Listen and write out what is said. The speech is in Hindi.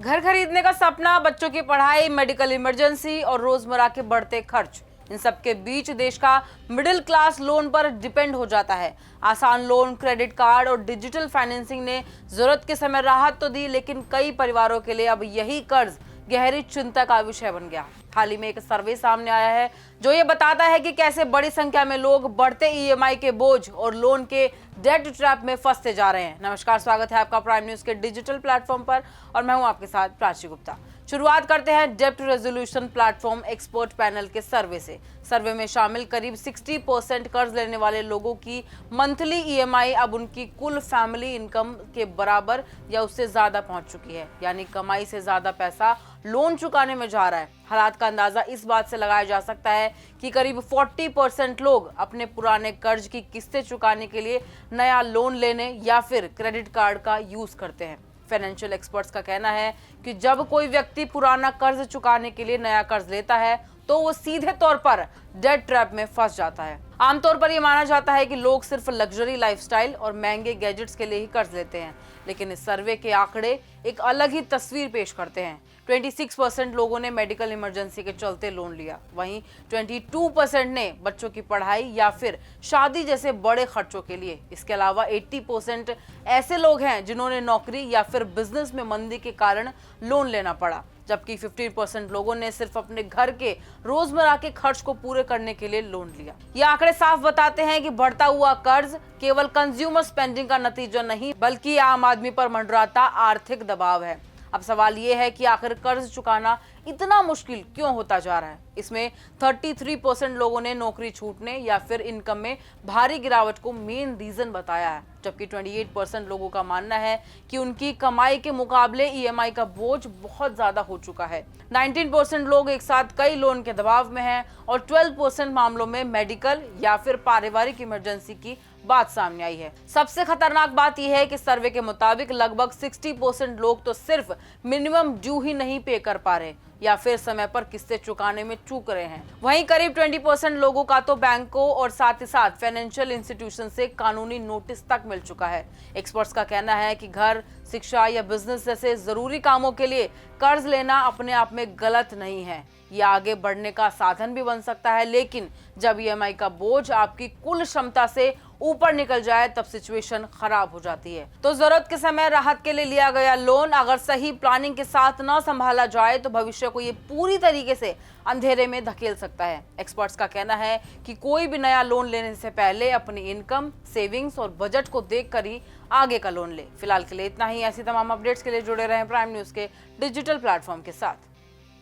घर खरीदने का सपना, बच्चों की पढ़ाई, मेडिकल इमरजेंसी और रोजमर्रा के बढ़ते खर्च, इन सब के बीच देश का मिडिल क्लास लोन पर डिपेंड हो जाता है। आसान लोन, क्रेडिट कार्ड और डिजिटल फाइनेंसिंग ने जरूरत के समय राहत तो दी, लेकिन कई परिवारों के लिए अब यही कर्ज गहरी चिंता का विषय बन गया। हाल ही में एक सर्वे सामने आया है जो ये बताता है कि कैसे बड़ी संख्या में लोग बढ़ते ईएमआई के बोझ और लोन के डेट ट्रैप में फंसते जा रहे हैं। नमस्कार, स्वागत है आपका प्राइम न्यूज के डिजिटल प्लेटफॉर्म पर और मैं हूं आपके साथ प्राची गुप्ता। शुरुआत करते हैं डेब्ट रेजोल्यूशन प्लेटफॉर्म एक्सपर्ट पैनल के सर्वे से। सर्वे में शामिल करीब 60% कर्ज लेने वाले लोगों की मंथली ईएमआई अब उनकी कुल फैमिली इनकम के बराबर या उससे ज्यादा पहुंच चुकी है, यानी कमाई से ज्यादा पैसा लोन चुकाने में जा रहा है। हालात का अंदाजा इस बात से लगाया जा सकता है कि करीब 40% लोग अपने पुराने कर्ज की किस्तें चुकाने के लिए नया लोन लेने या फिर क्रेडिट कार्ड का यूज करते हैं। फाइनेंशियल एक्सपर्ट्स का कहना है कि जब कोई व्यक्ति पुराना कर्ज चुकाने के लिए नया कर्ज लेता है तो वो सीधे तौर पर डेट ट्रैप में फंस जाता है। आमतौर पर यह माना जाता है कि लोग सिर्फ लग्जरी लाइफस्टाइल और महंगे गैजेट्स के लिए ही कर्ज लेते हैं, लेकिन इस सर्वे के आंकड़े एक अलग ही तस्वीर पेश करते हैं। 26% लोगों ने मेडिकल इमरजेंसी के चलते लोन लिया, वहीं 22% ने बच्चों की पढ़ाई या फिर शादी जैसे बड़े खर्चों के लिए। इसके अलावा 80% ऐसे लोग हैं जिन्होंने नौकरी या फिर बिजनेस में मंदी के कारण लोन लेना पड़ा, जबकि 15% लोगों ने सिर्फ अपने घर के रोजमर्रा के खर्च को पूरे करने के लिए लोन लिया। ये आंकड़े साफ बताते हैं कि बढ़ता हुआ कर्ज केवल कंज्यूमर स्पेंडिंग का नतीजा नहीं, बल्कि आम आदमी पर मंडराता आर्थिक दबाव है। अब सवाल ये है कि आखिर कर्ज चुकाना इतना मुश्किल क्यों होता जा रहा है। इसमें 33% लोगों ने नौकरी छूटने या फिर इनकम में भारी गिरावट को मेन रीजन बताया है, जबकि 28% लोगों का मानना है कि उनकी कमाई के मुकाबले ईएमआई का बोझ बहुत ज्यादा हो चुका है। 19% लोग एक साथ कई लोन के दबाव में हैं और 12% मामलों में मेडिकल या फिर पारिवारिक इमरजेंसी की बात सामने आई है। सबसे खतरनाक बात यह है कि सर्वे के मुताबिक लगभग 60% लोग तो सिर्फ मिनिमम ड्यू ही नहीं पे कर पा रहे या फिर समय पर किस्तें चुकाने में चूक रहे हैं। वहीं करीब 20% लोगों का तो बैंकों और साथ ही साथ फाइनेंशियल इंस्टीट्यूशन से कानूनी नोटिस तक मिल चुका है। एक्सपर्ट्स का कहना है कि घर, शिक्षा या बिजनेस जैसे जरूरी कामों के लिए कर्ज लेना अपने आप में गलत नहीं है, यह आगे बढ़ने का साधन भी बन सकता है, लेकिन जब ईएमआई का बोझ आपकी कुल क्षमता से ऊपर निकल जाए तब सिचुएशन खराब हो जाती है। तो जरूरत के समय राहत के लिए लिया गया लोन अगर सही प्लानिंग के साथ न संभाला जाए तो भविष्य को ये पूरी तरीके से अंधेरे में धकेल सकता है। एक्सपर्ट्स का कहना है कि कोई भी नया लोन लेने से पहले अपनी इनकम, सेविंग्स और बजट को देखकर ही आगे का लोन ले। फिलहाल के लिए इतना ही। ऐसी तमाम अपडेट्स के लिए जुड़े रहें प्राइम न्यूज के डिजिटल प्लेटफॉर्म के साथ।